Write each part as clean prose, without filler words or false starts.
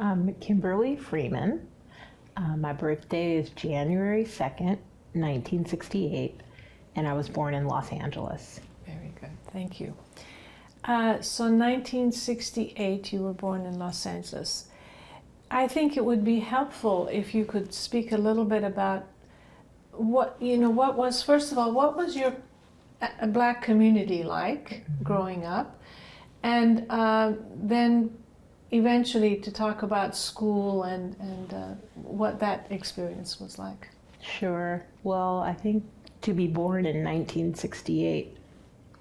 I'm Kimberly Freeman. My birthday is January 2nd, 1968, and I was born in Los Angeles. Very good, thank you. So 1968, you were born in Los Angeles. I think it would be helpful if you could speak a little bit about what was, first of all, what was your Black community like growing up? And then eventually to talk about school and what that experience was like. Sure. Well, I think to be born in 1968,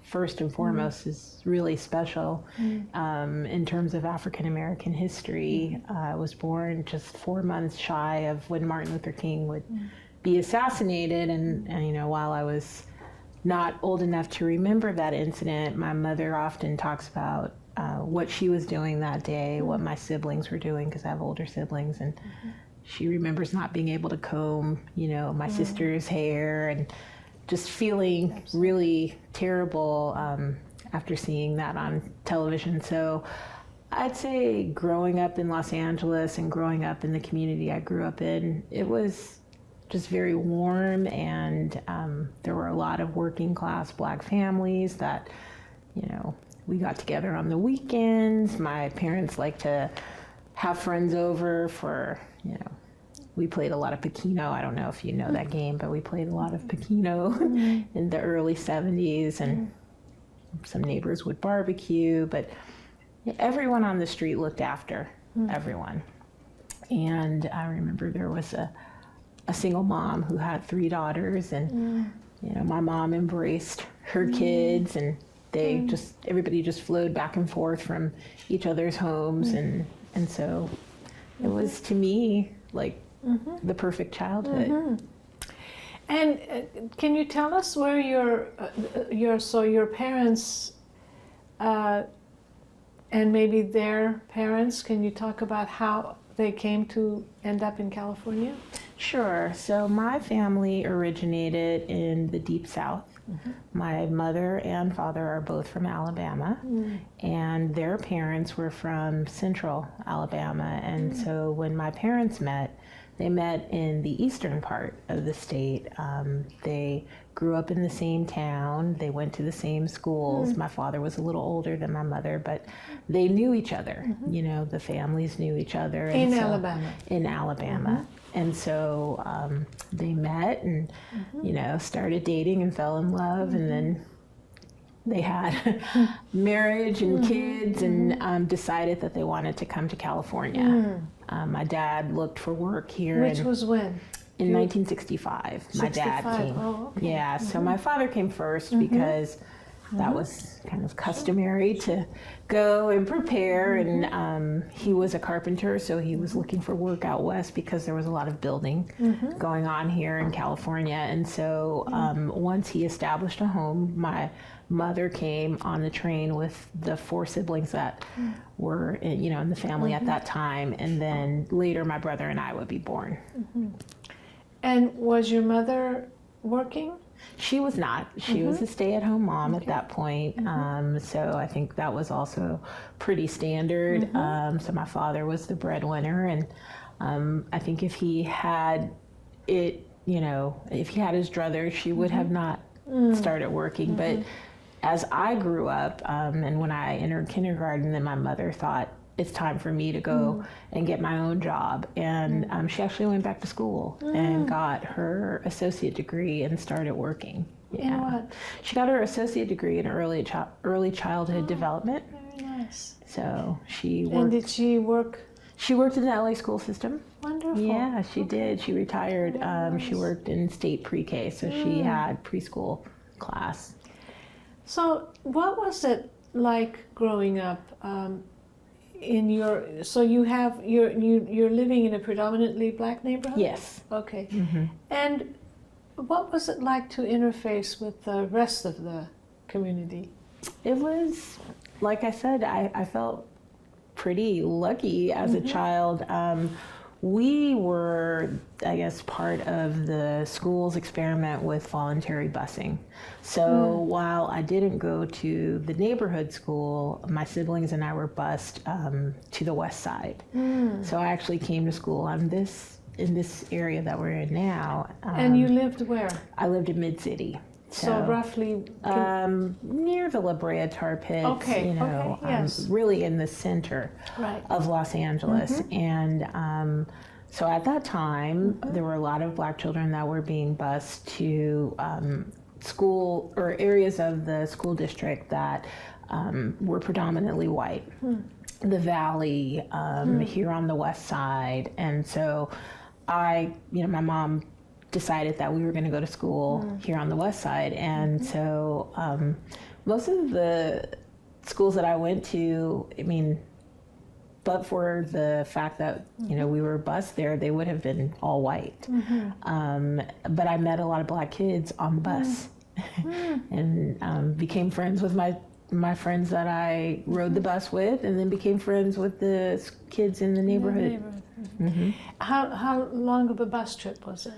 first and foremost, is really special in terms of African American history. I was born just 4 months shy of when Martin Luther King would be assassinated, and while I was not old enough to remember that incident, my mother often talks about what she was doing that day, what my siblings were doing, because I have older siblings, and she remembers not being able to comb, my sister's hair, and just feeling really terrible after seeing that on television. So I'd say growing up in Los Angeles and growing up in the community I grew up in, it was just very warm, and there were a lot of working class Black families that, we got together on the weekends. My parents liked to have friends over for, we played a lot of Pekino. I don't know if you know that game, but we played a lot of Pekino in the early 70s, and some neighbors would barbecue, but everyone on the street looked after everyone. And I remember there was a single mom who had 3 daughters, and my mom embraced her kids, and everybody just flowed back and forth from each other's homes, and so it was, to me, like the perfect childhood. And can you tell us where your parents and maybe their parents, can you talk about how they came to end up in California? Sure. So my family originated in the Deep South. My mother and father are both from Alabama, and their parents were from Central Alabama. And so when my parents met, they met in the eastern part of the state. They grew up in the same town. They went to the same schools. My father was a little older than my mother, but they knew each other. The families knew each other. In Alabama. In Alabama. And so they met and, started dating and fell in love. And then they had marriage and kids, and decided that they wanted to come to California. My dad looked for work here. Which was when? In 1965, my dad came. Oh, okay. Yeah, so my father came first because that was kind of customary to go and prepare, and he was a carpenter, so he was looking for work out west because there was a lot of building going on here in California. And so once he established a home, my mother came on the train with the 4 siblings that were in the family at that time, and then later my brother and I would be born. And was your mother working? She was not. She was a stay-at-home mom at that point. So I think that was also pretty standard. So my father was the breadwinner, and I think if he had it, if he had his druthers, she would have not started working. But as I grew up, and when I entered kindergarten, then my mother thought, it's time for me to go and get my own job. And she actually went back to school and got her associate degree and started working. In what? She got her associate degree in early childhood development. Very nice. So she worked. And did she work? She worked in the LA school system. Wonderful. Yeah, she did. She retired. She worked in state pre-K, so she had preschool class. So what was it like growing up? You're living in a predominantly Black neighborhood? Yes. Okay. And what was it like to interface with the rest of the community? It was, like I said, I felt pretty lucky as a child. we were, I guess, part of the school's experiment with voluntary busing. So while I didn't go to the neighborhood school, my siblings and I were bused to the west side. So I actually came to school in this area that we're in now. And you lived where? I lived in Mid-City. So roughly near the La Brea Tar Pits, Okay, you know, okay, yes. really in the center Right. of Los Angeles. And so at that time, there were a lot of Black children that were being bused to school or areas of the school district that were predominantly white. The Valley, here on the west side. And so my mom decided that we were going to go to school here on the west side. And so most of the schools that I went to, I mean, but for the fact that, you know, we were bused there, they would have been all white. But I met a lot of Black kids on the bus and became friends with my friends that I rode the bus with, and then became friends with the kids in the neighborhood. How long of a bus trip was it?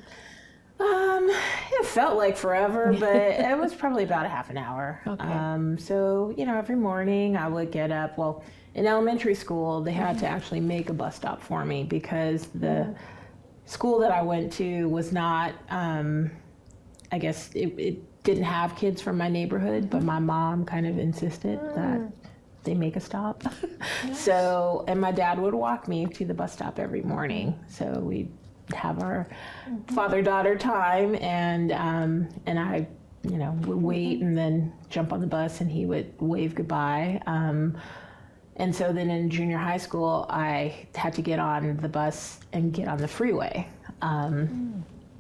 It felt like forever, but it was probably about a half an hour. Okay. So, you know, every morning I would get up. Well, in elementary school, they had to actually make a bus stop for me because the school that I went to was not, I guess it didn't have kids from my neighborhood, but my mom kind of insisted that they make a stop. So, and my dad would walk me to the bus stop every morning. So we'd have our father-daughter time, and I, you know, would wait and then jump on the bus, and he would wave goodbye. And so then in junior high school, I had to get on the bus and get on the freeway,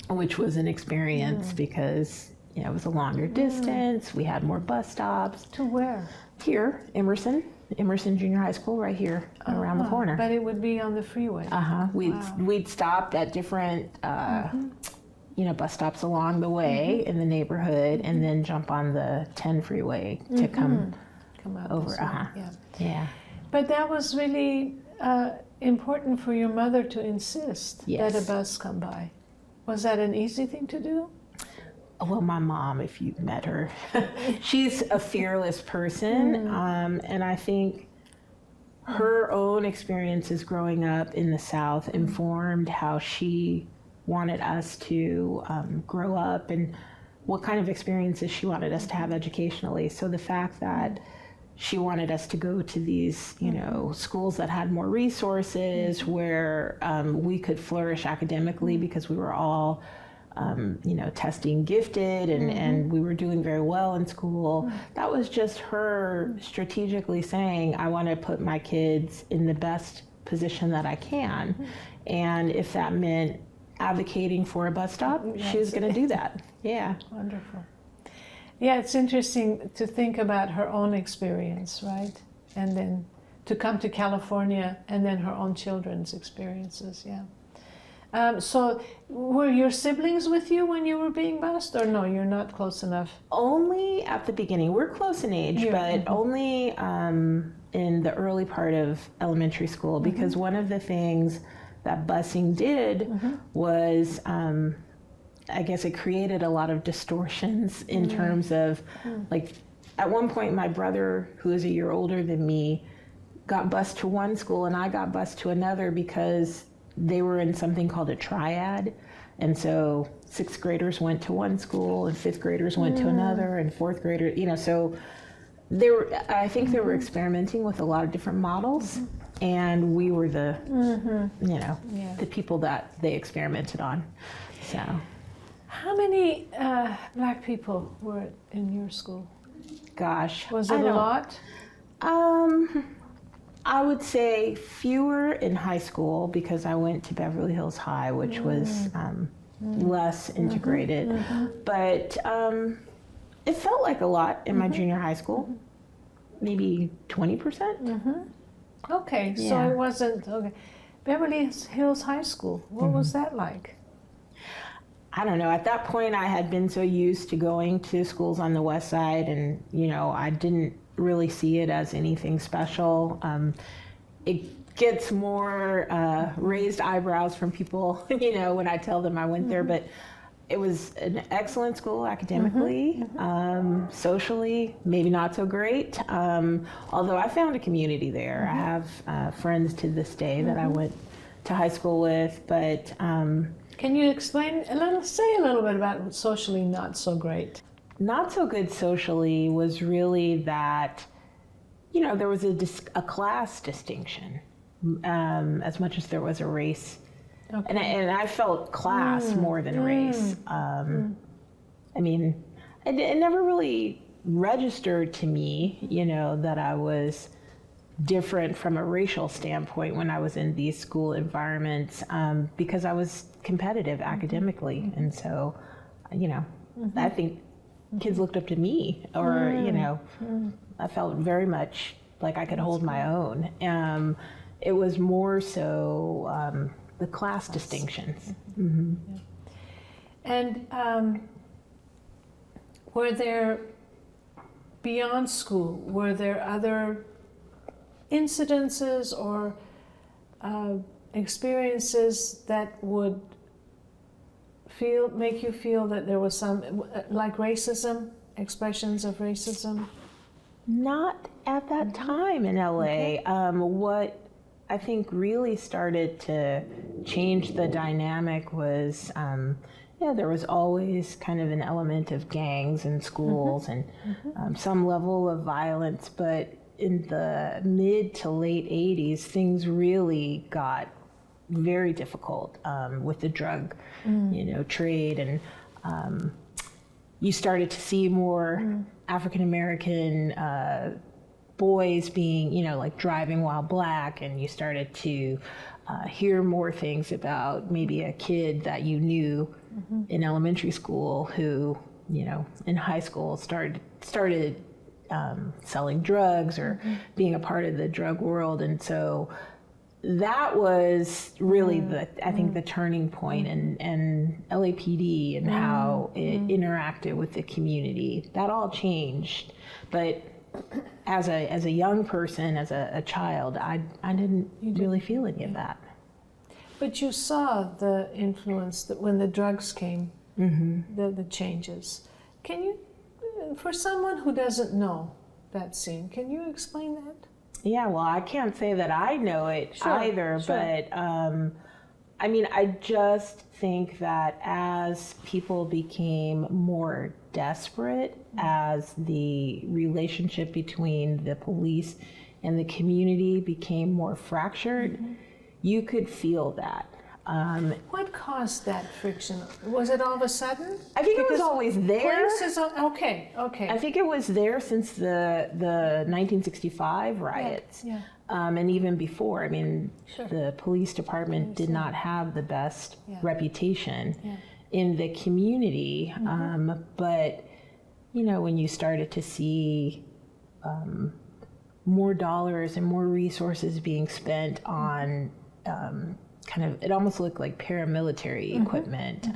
which was an experience because, you know, it was a longer distance. We had more bus stops. To where? Here, Emerson Junior High School, right here around the corner. But it would be on the freeway. We'd stop at different, you know, bus stops along the way in the neighborhood, and then jump on the 10 freeway to come out over. this way, Yeah. But that was really important for your mother to insist that a bus come by. Was that an easy thing to do? Well, my mom, if you've met her, she's a fearless person. And I think her own experiences growing up in the South informed how she wanted us to grow up and what kind of experiences she wanted us to have educationally. So the fact that she wanted us to go to these, you know, schools that had more resources, where we could flourish academically because we were all you know, testing gifted, and we were doing very well in school. That was just her strategically saying, I want to put my kids in the best position that I can. And if that meant advocating for a bus stop, she was going to do that. Yeah. Wonderful. Yeah, it's interesting to think about her own experience, right? And then to come to California, and then her own children's experiences, yeah. So were your siblings with you when you were being bused, or no, you're not close enough? Only at the beginning. We're close in age, but only in the early part of elementary school, because one of the things that busing did was, I guess it created a lot of distortions in terms of, like, at one point my brother, who is a year older than me, got bused to one school and I got bused to another because they were in something called a triad. And so 6th graders went to one school and 5th graders went to another, and 4th graders, you know, so I think they were experimenting with a lot of different models, and we were the, you know, the people that they experimented on. So. How many Black people were in your school? Gosh. Was it a lot? I would say fewer in high school, because I went to Beverly Hills High, which was less integrated. But it felt like a lot in my junior high school, maybe 20%. Okay, so it wasn't, okay. Beverly Hills High School, what was that like? I don't know. At that point, I had been so used to going to schools on the west side, and, you know, I didn't really see it as anything special. gets more raised eyebrows from people, when I tell them I went there. But it was an excellent school academically, socially, maybe not so great. Although I found a community there. I have friends to this day that I went to high school with. But can you explain say a little bit about socially not so great? Not so good socially was really that, there was a class distinction as much as there was a race. Okay. And I felt class more than race. I mean, it never really registered to me, that I was different from a racial standpoint when I was in these school environments, because I was competitive academically. And so, I think kids looked up to me, or, I felt very much like I could hold my own. It was more so the class distinctions. Yeah. And were there, beyond school, were there other incidences or experiences that would make you feel that there was some, like racism, expressions of racism? Not at that time in LA. What I think really started to change the dynamic was, there was always kind of an element of gangs in schools and some level of violence, but in the mid to late 80s, things really got very difficult with the drug, trade, and you started to see more African American boys being, like driving while black, and you started to hear more things about maybe a kid that you knew in elementary school who, in high school started selling drugs or being a part of the drug world. And so that was really I think the turning point, and LAPD and how it interacted with the community. That all changed. But as a young person, as a child, I didn't really feel any of that. But you saw the influence that when the drugs came, the changes. Can you, for someone who doesn't know that scene, can you explain that? Yeah, well, I can't say that I know it either, but I mean, I just think that as people became more desperate, as the relationship between the police and the community became more fractured, you could feel that. What caused that friction? Was it all of a sudden? I think it was always there. Okay. I think it was there since the 1965 riots. Yeah. And even before. I mean, the police department did not have the best reputation in the community. But, when you started to see more dollars and more resources being spent on it almost looked like paramilitary equipment.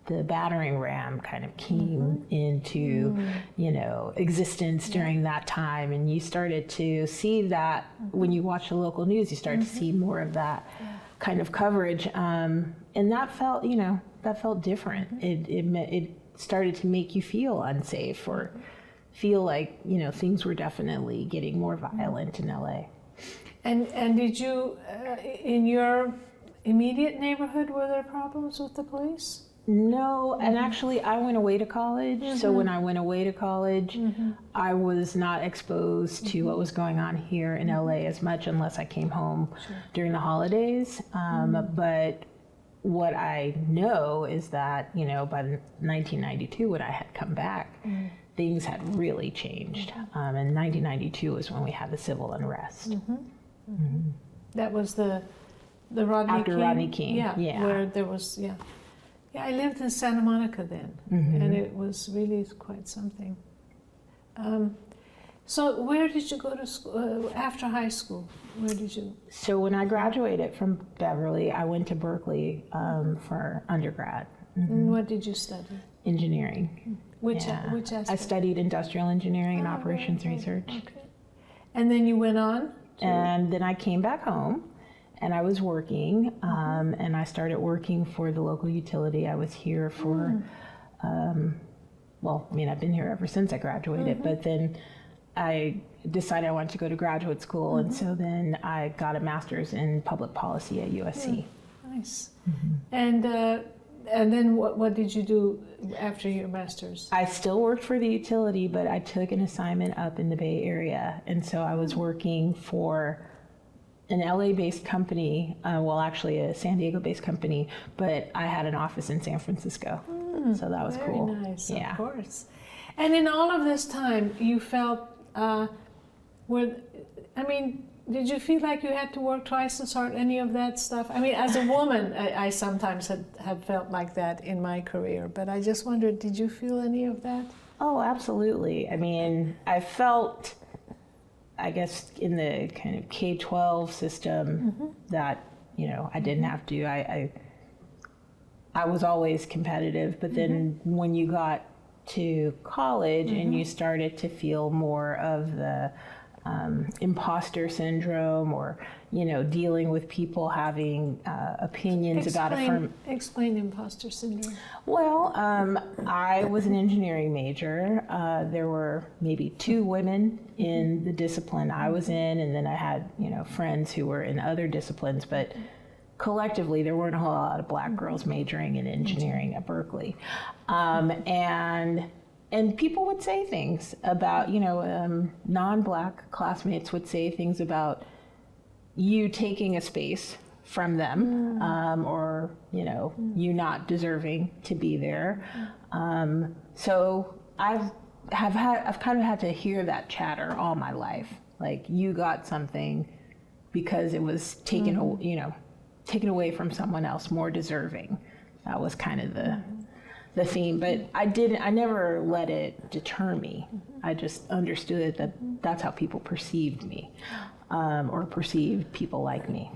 The battering ram kind of came into, existence during that time, and you started to see that when you watch the local news. You started to see more of that kind of coverage, and that felt, different. It started to make you feel unsafe, or feel like, things were definitely getting more violent in LA. And did you, in your immediate neighborhood, were there problems with the police? No, and actually I went away to college, so when I went away to college, I was not exposed to what was going on here in LA as much, unless I came home during the holidays. But what I know is that, by 1992, when I had come back, things had really changed. And 1992 was when we had the civil unrest. That was the Rodney After King? Rodney King, yeah. Where there was, Yeah, I lived in Santa Monica then, and it was really quite something. So where did you go to school, after high school? Where did you? So when I graduated from Beverly, I went to Berkeley for undergrad. And what did you study? Engineering. Which aspect? I studied industrial engineering and operations research. Okay. And then you went on And then I came back home and I was working, and I started working for the local utility. I was here for, well, I mean, I've been here ever since I graduated, but then I decided I wanted to go to graduate school, and so then I got a master's in public policy at USC. Nice. And then what did you do after your master's? I still worked for the utility, but I took an assignment up in the Bay Area, and so I was working for an LA-based company, well, actually a San Diego-based company, but I had an office in San Francisco, so that was Very cool. nice, Yeah. of course. And in all of this time, you felt, did you feel like you had to work twice as hard, any of that stuff? I mean, as a woman, I sometimes have felt like that in my career, but I just wondered, did you feel any of that? Oh, absolutely. I mean, I felt, I guess, in the kind of K-12 system that, you know, I didn't have to. I was always competitive, but then when you got to college and you started to feel more of the imposter syndrome, or, you know, dealing with people having opinions about a firm. Explain imposter syndrome. Well, I was an engineering major. There were maybe 2 women in the discipline I was in, and then I had, you know, friends who were in other disciplines, but collectively there weren't a whole lot of black girls majoring in engineering at Berkeley. And people would say things about, you know, non-black classmates would say things about you taking a space from them, or, you know, you not deserving to be there. So I've kind of had to hear that chatter all my life. Like, you got something because it was taken, you know, taken away from someone else more deserving. That was kind of the theme, but I never let it deter me. I just understood that that's how people perceived me, or perceived people like me.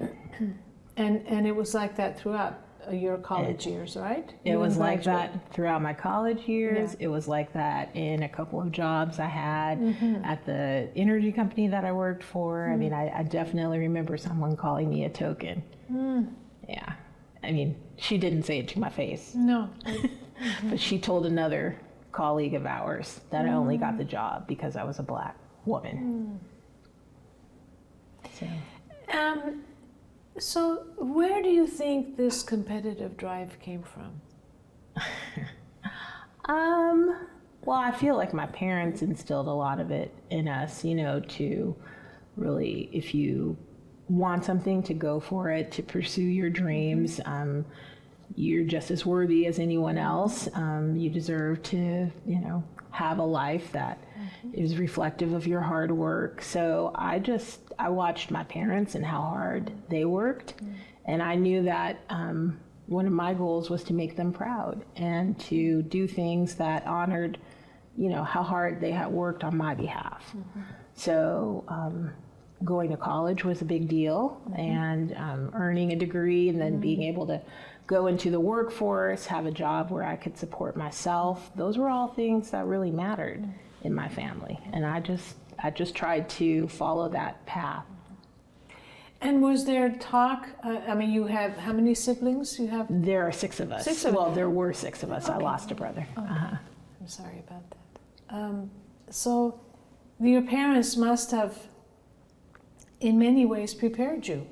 And it was like that throughout your college years, right? It was like that throughout my college years. Yeah. It was like that in a couple of jobs I had at the energy company that I worked for. I mean, I definitely remember someone calling me a token. Yeah. I mean, she didn't say it to my face. No. But she told another colleague of ours that I only got the job because I was a black woman. So where do you think this competitive drive came from? Well, I feel like my parents instilled a lot of it in us, you know, to really, if you want something, to go for it, to pursue your dreams. You're just as worthy as anyone else. You deserve to, you know, have a life that is reflective of your hard work. So I watched my parents and how hard they worked. And I knew that one of my goals was to make them proud and to do things that honored, you know, how hard they had worked on my behalf. So going to college was a big deal, and earning a degree and then being able to go into the workforce, have a job where I could support myself. Those were all things that really mattered in my family. And I just tried to follow that path. And was there talk, I mean, you have, how many siblings you have? There are 6 of us. 6 of Well, there were 6 of us. Okay. I lost a brother. Okay. I'm sorry about that. So your parents must have, in many ways, prepared you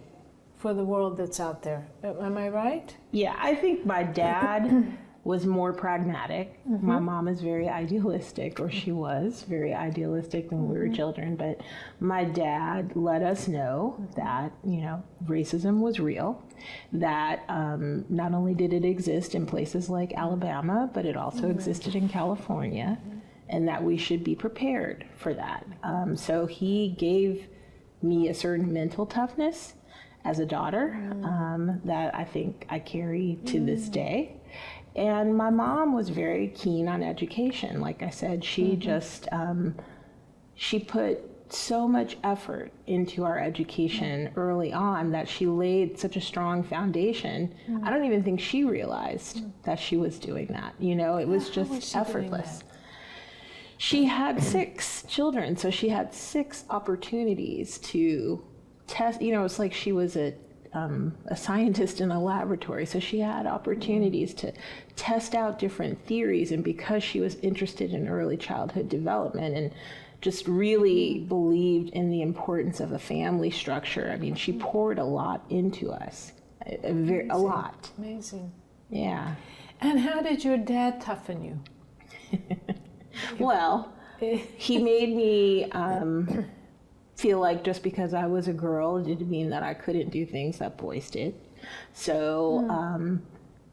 for the world that's out there. Am I right? Yeah, I think my dad was more pragmatic. My mom is very idealistic, or she was very idealistic when we were children, but my dad let us know that, you know, racism was real, that not only did it exist in places like Alabama, but it also existed in California, and that we should be prepared for that. So he gave me a certain mental toughness as a daughter that I think I carry to this day. And my mom was very keen on education. Like I said, she just, she put so much effort into our education early on that she laid such a strong foundation. I don't even think she realized that she was doing that. You know, it was just effortless. She had 6 children, so she had 6 opportunities to test, you know, it's like she was a scientist in a laboratory, so she had opportunities to test out different theories, and because she was interested in early childhood development and just really believed in the importance of a family structure, I mean, she poured a lot into us, a lot. Amazing. Yeah. And how did your dad toughen you? Well, he made me feel like just because I was a girl, it didn't mean that I couldn't do things that boys did. So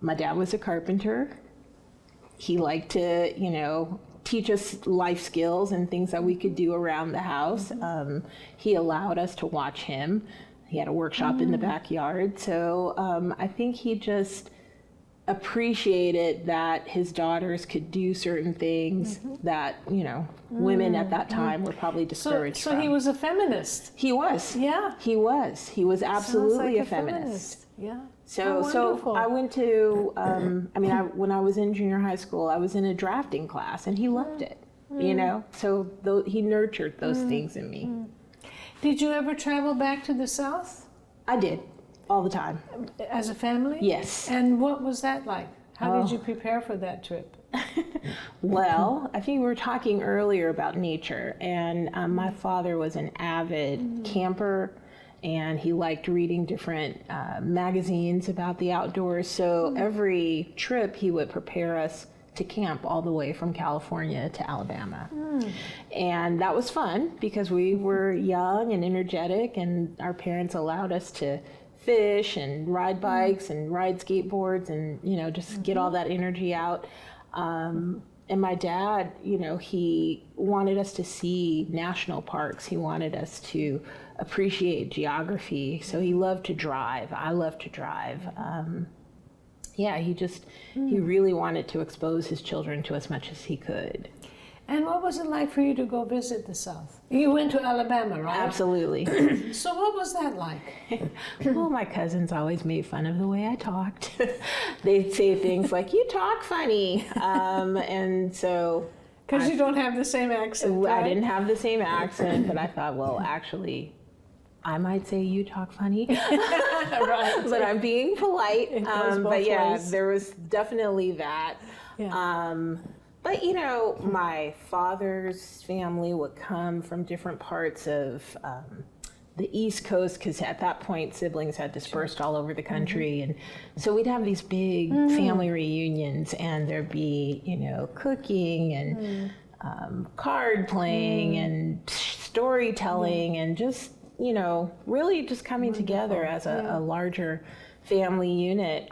my dad was a carpenter. He liked to, you know, teach us life skills and things that we could do around the house. He allowed us to watch him. He had a workshop in the backyard. So I think he just appreciated that his daughters could do certain things that, you know, women at that time were probably discouraged So from. he was a feminist. He was. Yeah. He was. He was absolutely Sounds like a feminist. Yeah. So, How so wonderful. I went to, when I was in junior high school, I was in a drafting class, and he loved it, you know? So he nurtured those things in me. Did you ever travel back to the South I did, all the time. as a family? Yes. And what was that like? How did you prepare for that trip? Well, I think we were talking earlier about nature, and my father was an avid camper, and he liked reading different magazines about the outdoors. So every trip he would prepare us to camp all the way from California to Alabama. And that was fun because we were young and energetic, and our parents allowed us to fish and ride bikes and ride skateboards and, you know, just get all that energy out. And my dad, you know, he wanted us to see national parks. He wanted us to appreciate geography. So he loved to drive. I love to drive. Yeah, he really wanted to expose his children to as much as he could. And what was it like for you to go visit the South? You went to Alabama, right? Absolutely. So what was that like? Well, my cousins always made fun of the way I talked. They'd say things like, "You talk funny," and so. Because you don't have the same accent, right? I didn't have the same accent, but I thought, well, actually, I might say you talk funny, Right. but I'm being polite. It goes both But yeah, ways. there was definitely that. Yeah. But you know, my father's family would come from different parts of the East Coast, because at that point siblings had dispersed all over the country, and so we'd have these big family reunions, and there'd be, you know, cooking and card playing and storytelling and just, you know, really just coming together as a larger family unit.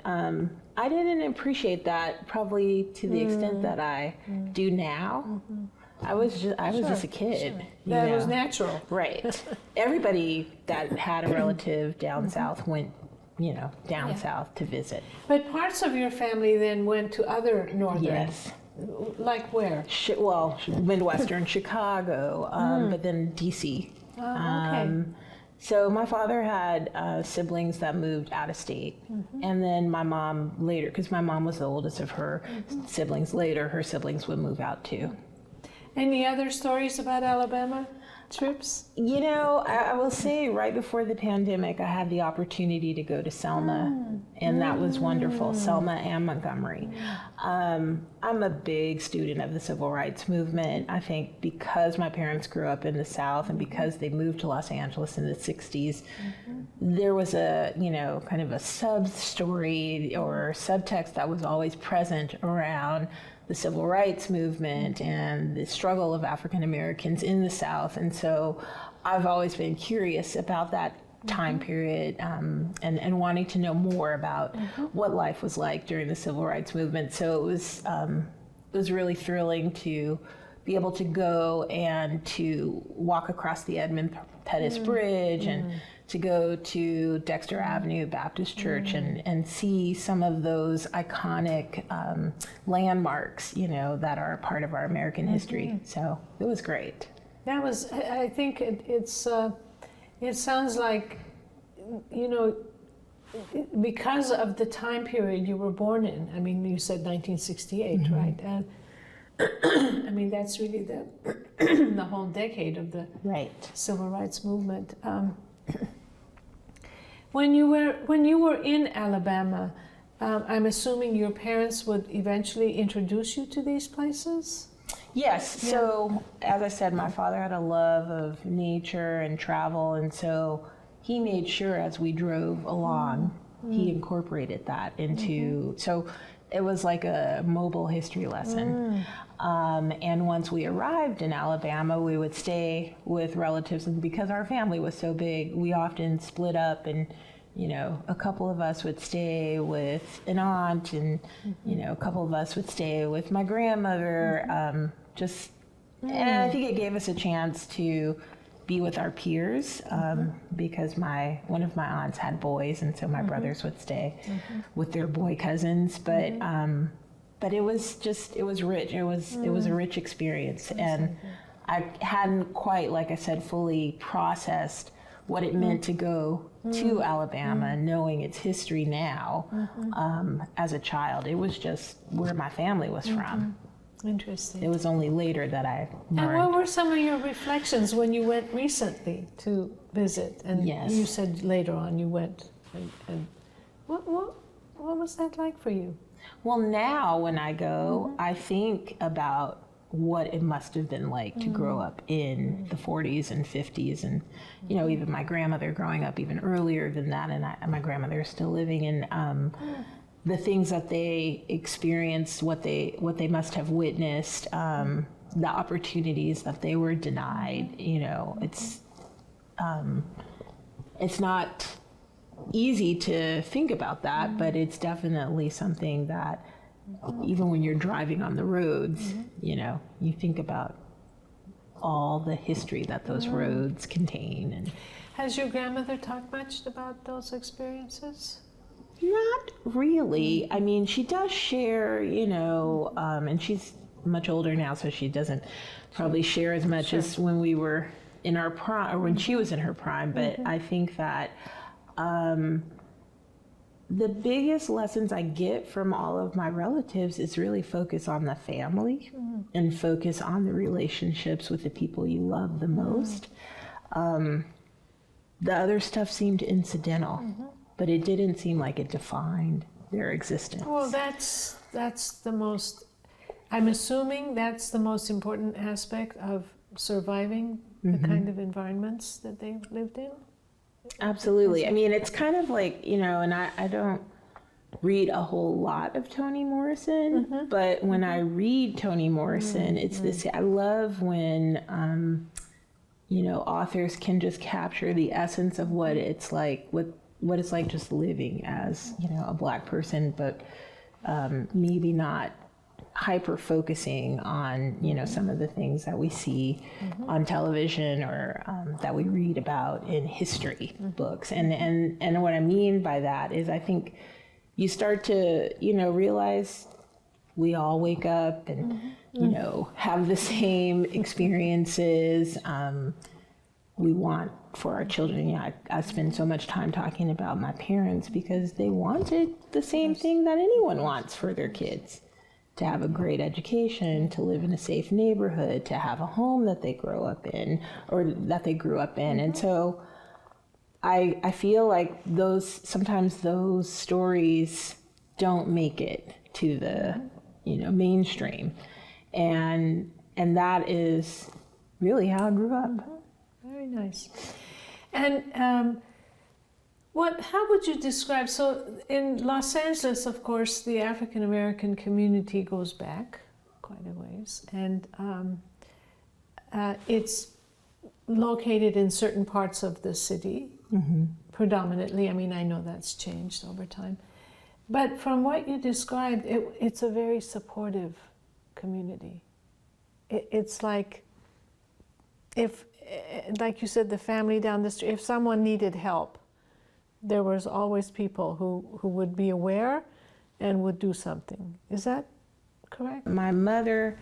I didn't appreciate that probably to the extent that I do now. I was just a kid. you That was know. natural. Right. Everybody that had a relative down south went, you know, down south to visit. But parts of your family then went to other northern. Yes. Like where? Well, Midwestern Chicago, but then DC. Okay. So my father had siblings that moved out of state, and then my mom later, because my mom was the oldest of her siblings, later her siblings would move out too. Any other stories about Alabama trips? You know, I will say right before the pandemic, I had the opportunity to go to Selma, and that was wonderful, Selma and Montgomery. I'm a big student of the civil rights movement. I think because my parents grew up in the South and because they moved to Los Angeles in the 60s, there was a, you know, kind of a sub-story or subtext that was always present around the civil rights movement and the struggle of African Americans in the South. And so I've always been curious about that time period and wanting to know more about what life was like during the civil rights movement. So it was really thrilling to be able to go and to walk across the Edmund Pettus Bridge and to go to Dexter Avenue Baptist Church and see some of those iconic landmarks, you know, that are a part of our American history. So it was great. That was, I think it sounds like, you know, because of the time period you were born in. I mean, you said 1968, right? And I mean, that's really the whole decade of the Right. civil rights movement. When you were in Alabama, I'm assuming your parents would eventually introduce you to these places? Yes. Yeah. So, as I said, my father had a love of nature and travel, and so he made sure as we drove along, he incorporated that into, so it was like a mobile history lesson. And once we arrived in Alabama, we would stay with relatives, and because our family was so big, we often split up, and you know, a couple of us would stay with an aunt, and you know, a couple of us would stay with my grandmother. And I think it gave us a chance to be with our peers, because one of my aunts had boys, and so my brothers would stay with their boy cousins. But it was rich. It was a rich experience, and I hadn't quite, like I said, fully processed what it meant to go to Alabama, knowing its history now. As a child, it was just where my family was from. Interesting. It was only later that I learned. And what were some of your reflections when you went recently to visit? And yes. You said later on you went. And what was that like for you? Well, now when I go, I think about what it must have been like to grow up in the 40s and 50s, and you know, even my grandmother growing up even earlier than that, and my grandmother is still living, and the things that they experienced, what they must have witnessed, the opportunities that they were denied. You know, it's not easy to think about that, but it's definitely something that even when you're driving on the roads, you know, you think about all the history that those roads contain. And has your grandmother talked much about those experiences? Not really. I mean, she does share, you know, and she's much older now, so she doesn't probably share as much as when we were in our prime, or when she was in her prime. But I think that the biggest lessons I get from all of my relatives is really focus on the family and focus on the relationships with the people you love the most. The other stuff seemed incidental, but it didn't seem like it defined their existence. Well, that's the most, I'm assuming that's the most important aspect of surviving the kind of environments that they lived in. Absolutely. I mean, it's kind of like, you know, and I don't read a whole lot of Toni Morrison, but when I read Toni Morrison, it's this, I love when, you know, authors can just capture the essence of what it's like, what it's like just living as, you know, a Black person, but maybe not hyper focusing on, you know, some of the things that we see on television or that we read about in history books. And what I mean by that is I think you start to, you know, realize we all wake up and, you know, have the same experiences. We want for our children, you know, I spend so much time talking about my parents because they wanted the same thing that anyone wants for their kids. To have a great education, to live in a safe neighborhood, to have a home that they grow up in, or that they grew up in. And so I feel like sometimes those stories don't make it to the, you know, mainstream. And that is really how I grew up. Very nice. And how would you describe, so in Los Angeles, of course, the African American community goes back quite a ways, and it's located in certain parts of the city, predominantly. I mean, I know that's changed over time. But from what you described, it's a very supportive community. It's like, like you said, the family down the street, if someone needed help, there was always people who would be aware and would do something. Is that correct? My mother,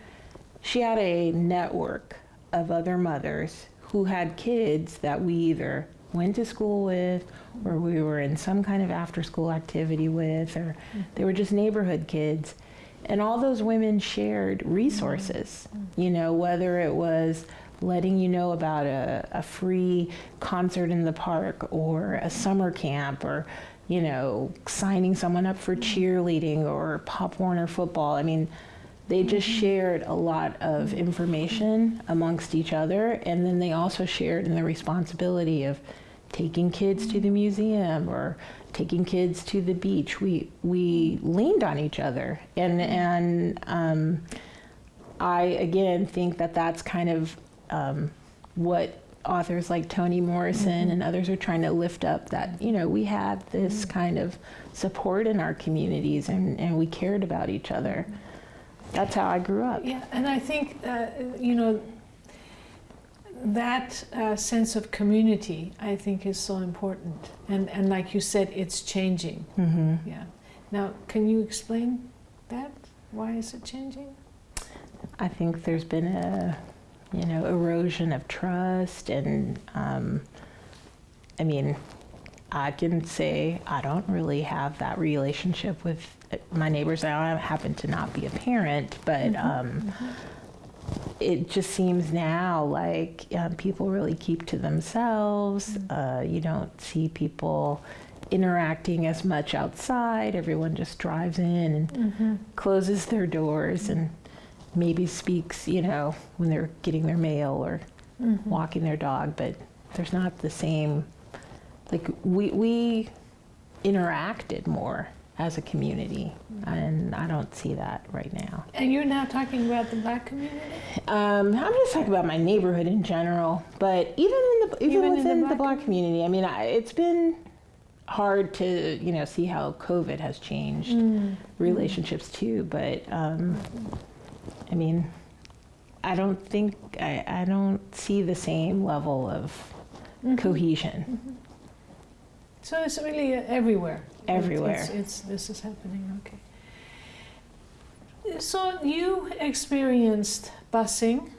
she had a network of other mothers who had kids that we either went to school with or we were in some kind of after-school activity with, or they were just neighborhood kids. And all those women shared resources, you know, whether it was letting you know about a free concert in the park or a summer camp, or signing someone up for cheerleading or Pop Warner football. I mean, they just shared a lot of information amongst each other, and then they also shared in the responsibility of taking kids to the museum or taking kids to the beach. We leaned on each other, and I again think that that's kind of what authors like Toni Morrison and others are trying to lift up, that we had this kind of support in our communities, and we cared about each other. That's how I grew up. Yeah, and I think that sense of community, I think, is so important. And like you said, it's changing. Mm-hmm. Yeah. Now, can you explain that? Why is it changing? I think there's been a erosion of trust, and I mean, I can say I don't really have that relationship with my neighbors. I happen to not be a parent, but it just seems now like people really keep to themselves. You don't see people interacting as much outside. Everyone just drives in and closes their doors and maybe speaks, when they're getting their mail or walking their dog, but there's not the same, like we interacted more as a community, and I don't see that right now. And you're now talking about the Black community? I'm just talking about my neighborhood in general, but even within the Black community, I mean, it's been hard to see how COVID has changed relationships too, but I mean, I don't see the same level of cohesion. So it's really everywhere. Everywhere. This is happening, okay. So you experienced busing,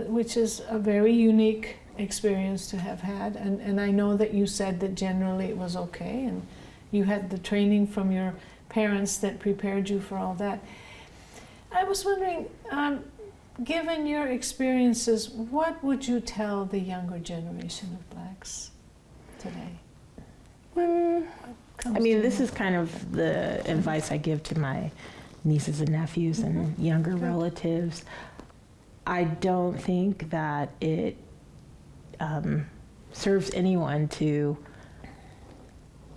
which is a very unique experience to have had, and I know that you said that generally it was okay, and you had the training from your parents that prepared you for all that. I was wondering, given your experiences, what would you tell the younger generation of Blacks today? I mean, this is kind of the advice I give to my nieces and nephews and younger relatives. I don't think that it serves anyone to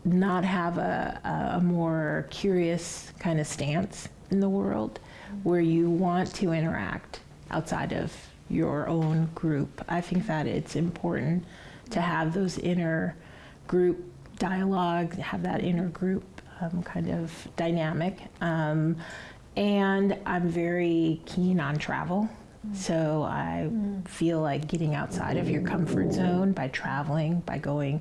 not have a more curious kind of stance in the world, where you want to interact outside of your own group. I think that it's important to have those inner group dialogue, have that inner group kind of dynamic. And I'm very keen on travel. So I feel like getting outside of your comfort zone by traveling, by going,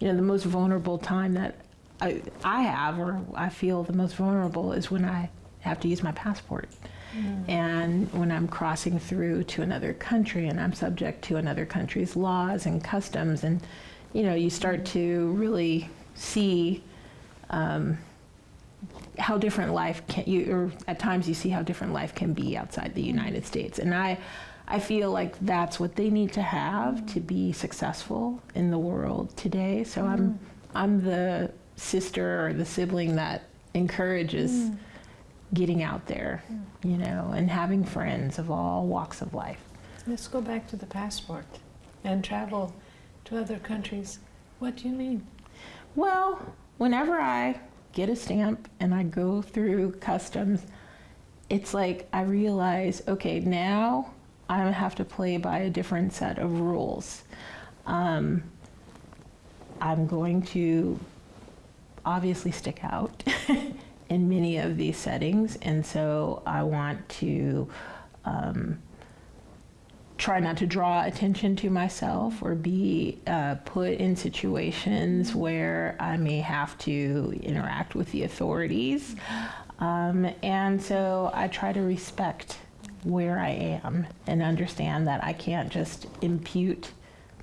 the most vulnerable time that I have, or I feel the most vulnerable, is when I have to use my passport. And when I'm crossing through to another country and I'm subject to another country's laws and customs, and you start to really see how different life or at times you see how different life can be outside the United States. And I feel like that's what they need to have to be successful in the world today. So I'm the sister or the sibling that encourages getting out there, and having friends of all walks of life. Let's go back to the passport and travel to other countries. What do you mean? Well, whenever I get a stamp and I go through customs, it's like I realize, okay, now I have to play by a different set of rules. I'm going to obviously stick out in many of these settings, and so I want to try not to draw attention to myself or be put in situations where I may have to interact with the authorities. And so I try to respect where I am and understand that I can't just impute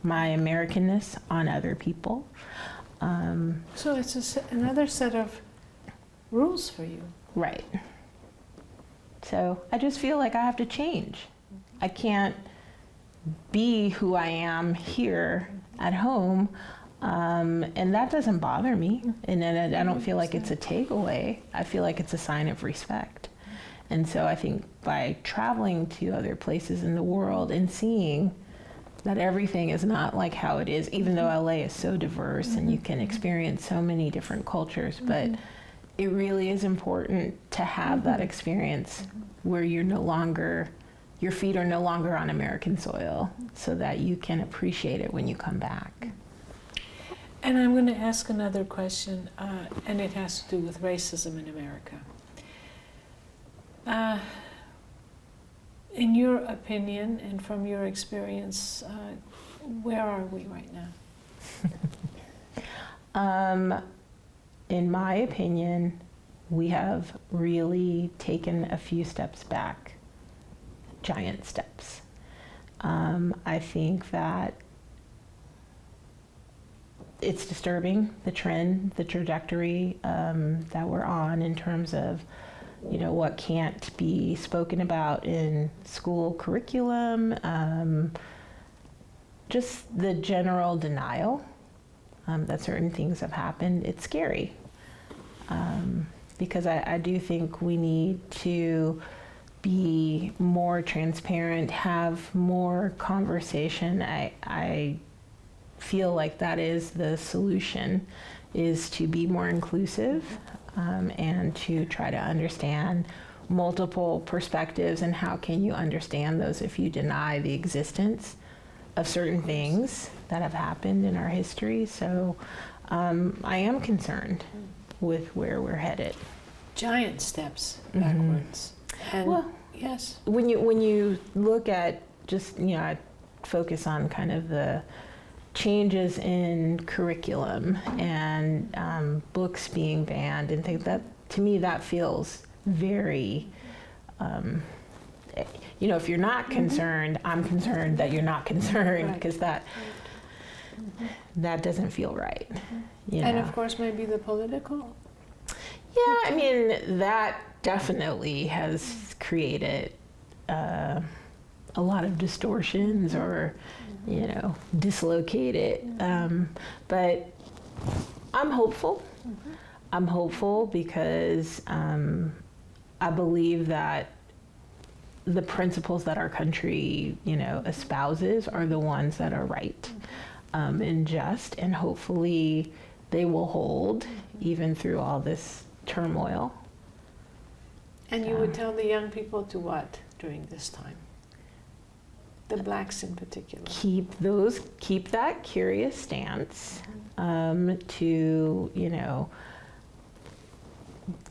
my Americanness on other people. So it's another set of rules for you. Right. So I just feel like I have to change. I can't be who I am here at home. And that doesn't bother me. And then I don't feel like it's a takeaway. I feel like it's a sign of respect. And so I think by traveling to other places in the world and seeing that everything is not like how it is, even though LA is so diverse and you can experience so many different cultures, but it really is important to have that experience where you're no longer, your feet are no longer on American soil, so that you can appreciate it when you come back. And I'm going to ask another question, and it has to do with racism in America. In your opinion and from your experience, where are we right now? In my opinion, we have really taken a few steps back, giant steps. I think that it's disturbing, the trend, the trajectory that we're on in terms of, you know, what can't be spoken about in school curriculum, just the general denial that certain things have happened. It's scary because I do think we need to be more transparent, have more conversation. I feel like that is the solution, is to be more inclusive and to try to understand multiple perspectives, and how can you understand those if you deny the existence of certain things that have happened in our history. So I am concerned with where we're headed. Giant steps backwards. And Well, yes. When you look at just, you know, I focus on kind of the changes in curriculum and books being banned and things, that to me that feels very, you know, if you're not concerned, I'm concerned that you're not concerned, because that doesn't feel right. You And know? of course maybe the political. Yeah, I mean, that definitely has created a lot of distortions, or, you know, dislocated. But I'm hopeful. I'm hopeful because I believe that the principles that our country, you know, espouses are the ones that are right and just, and hopefully they will hold even through all this turmoil. And you would tell the young people to what during this time? The blacks in particular. Keep that curious stance, to, you know,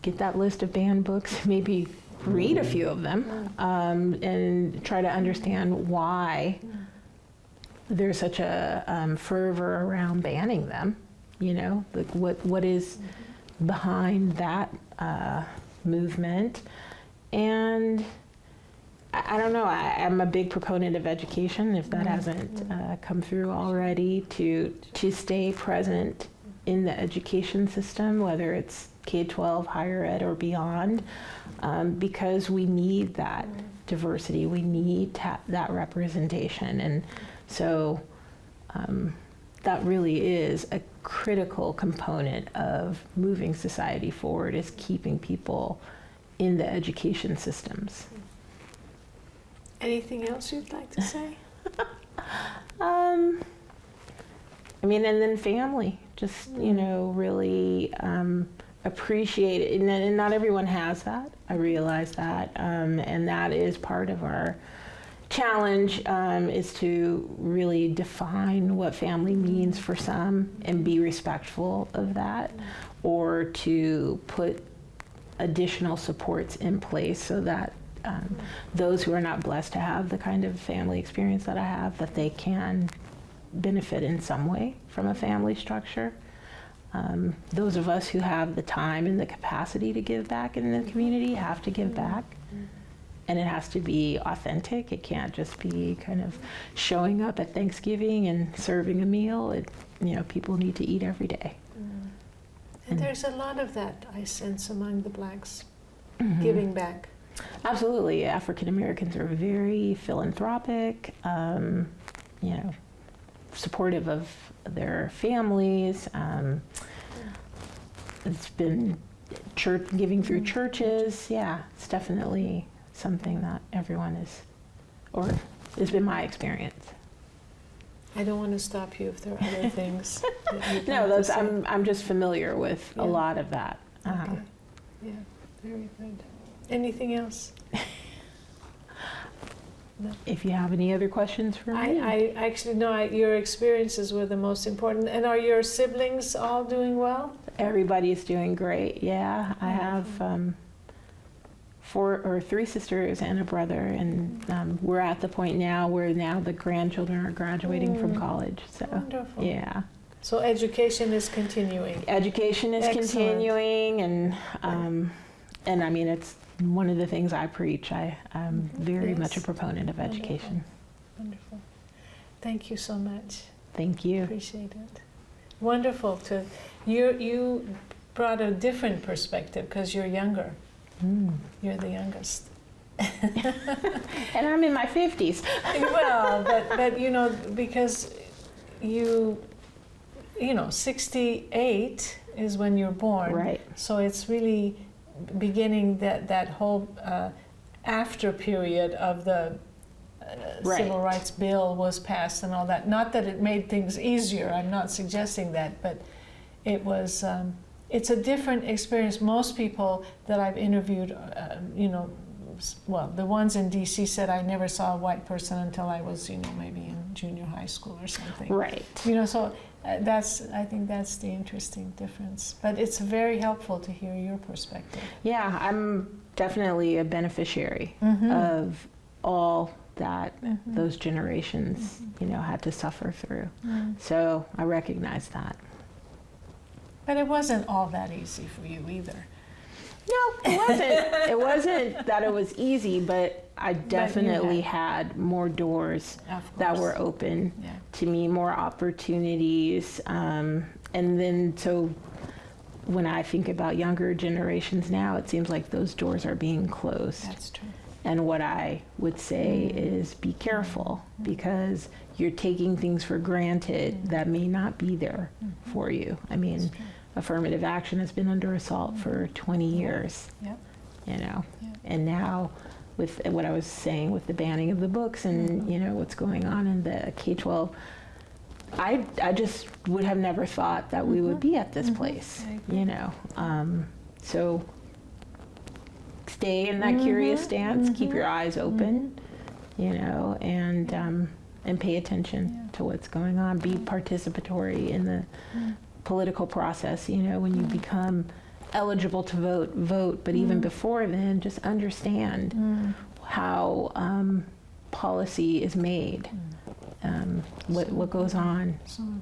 get that list of banned books, maybe read a few of them, and try to understand why there's such a fervor around banning them. You know, like what is behind that movement. And I don't know, I'm a big proponent of education, if that hasn't come through already, to stay present in the education system, whether it's K-12, higher ed, or beyond, because we need that diversity, we need that representation. And so that really is a critical component of moving society forward, is keeping people in the education systems. Anything else you'd like to say? I mean, and then family, just, you know, really appreciate it. And not everyone has that. I realize that. And that is part of our challenge, is to really define what family means for some and be respectful of that, or to put additional supports in place so that those who are not blessed to have the kind of family experience that I have, that they can benefit in some way from a family structure. Those of us who have the time and the capacity to give back in the community have to give back. And it has to be authentic. It can't just be kind of showing up at Thanksgiving and serving a meal. You know, people need to eat every day. And there's a lot of that I sense among the blacks, giving back. Absolutely. African Americans are very philanthropic, you know, supportive of their families. It's been church giving through churches. Yeah, it's definitely something that everyone is, or it's been my experience. I don't want to stop you if there are other things. That you'd No, like to that's, say. I'm just familiar with a Yeah. lot of that. Okay. Yeah, very good. Anything else? No. If you have any other questions for me. I actually know your experiences were the most important. And are your siblings all doing well? Everybody's doing great. Yeah, I have 3 sisters and a brother, and we're at the point now where now the grandchildren are graduating from college. So Wonderful. yeah, So education is continuing. education is Excellent. continuing, and I mean it's one of the things I preach. I'm very Yes. much a proponent of education. Wonderful. Thank you so much. Thank you. Appreciate it. Wonderful to you brought a different perspective because you're younger. You're the youngest. And I'm in my 50s. Well, but you know, because you know 68 is when you're born, Right. So it's really beginning that whole after period of the Right. civil rights bill was passed and all that. Not that it made things easier. I'm not suggesting that, but it was. It's a different experience. Most people that I've interviewed, you know, well, the ones in D.C. said I never saw a white person until I was, you know, maybe in junior high school or something. Right. You know, so I think that's the interesting difference. But it's very helpful to hear your perspective. Yeah, I'm definitely a beneficiary of all that those generations, you know, had to suffer through. So I recognize that. But it wasn't all that easy for you either. No, it wasn't. It wasn't that it was easy, but I definitely had more doors Of that course. were open Yeah. to me, more opportunities. And then, so when I think about younger generations now, it seems like those doors are being closed. That's true. And what I would say is be careful, because you're taking things for granted that may not be there for you. I mean, affirmative action has been under assault for 20 years, Yeah. you know. Yeah. And now with what I was saying with the banning of the books and, you know, what's going on in the K-12, I just would have never thought that we would be at this place, I agree. you know. So stay in that curious stance, keep your eyes open, you know, and pay attention to what's going on. Be participatory in the political process, you know. When you become eligible to vote, vote, but even before then, just understand how policy is made, what goes on. So